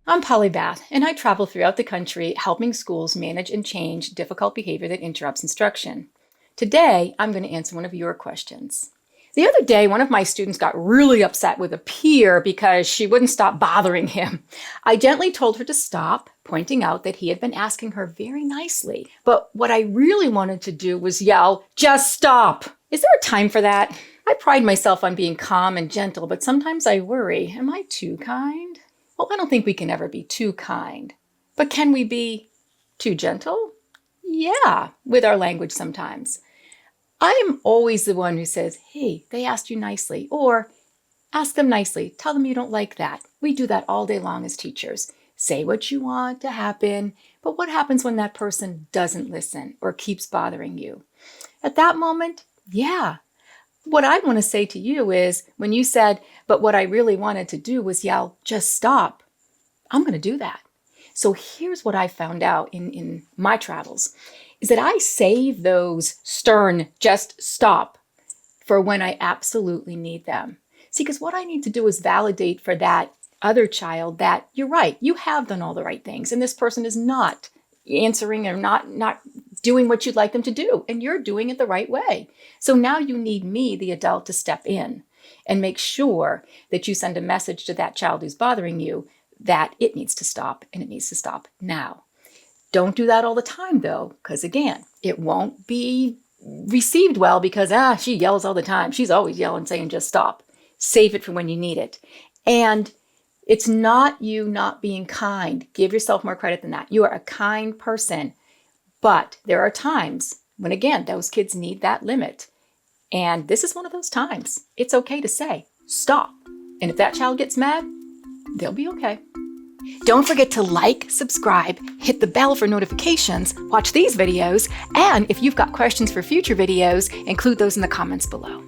I'm Polly Bath, and I travel throughout the country helping schools manage and change difficult behavior that interrupts instruction. Today, I'm going to answer one of your questions. The other day, one of my students got really upset with a peer because she wouldn't stop bothering him. I gently told her to stop, pointing out that he had been asking her very nicely. But what I really wanted to do was yell, "Just stop!" Is there a time for that? I pride myself on being calm and gentle, but sometimes I worry, am I too kind? Well, I don't think we can ever be too kind. But can we be too gentle? Yeah, with our language sometimes. I am always the one who says, hey, they asked you nicely, or ask them nicely. Tell them you don't like that. We do that all day long as teachers. Say what you want to happen, but what happens when that person doesn't listen or keeps bothering you? At that moment, yeah. What I want to say to you is when you said, but what I really wanted to do was yell, just stop. I'm going to do that. So here's what I found out in my travels is that I save those stern, just stop for when I absolutely need them. See, because what I need to do is validate for that other child that you're right, you have done all the right things, and this person is not answering or not doing what you'd like them to do, and you're doing it the right way. So now you need me, the adult, to step in and make sure that you send a message to that child who's bothering you that it needs to stop, and it needs to stop now. Don't do that all the time, though, because again, it won't be received well because, she yells all the time. She's always yelling, saying just stop. Save it for when you need it. And it's not you not being kind. Give yourself more credit than that. You are a kind person. But there are times when, again, those kids need that limit. And this is one of those times. It's okay to say, stop. And if that child gets mad, they'll be okay. Don't forget to like, subscribe, hit the bell for notifications, watch these videos, and if you've got questions for future videos, include those in the comments below.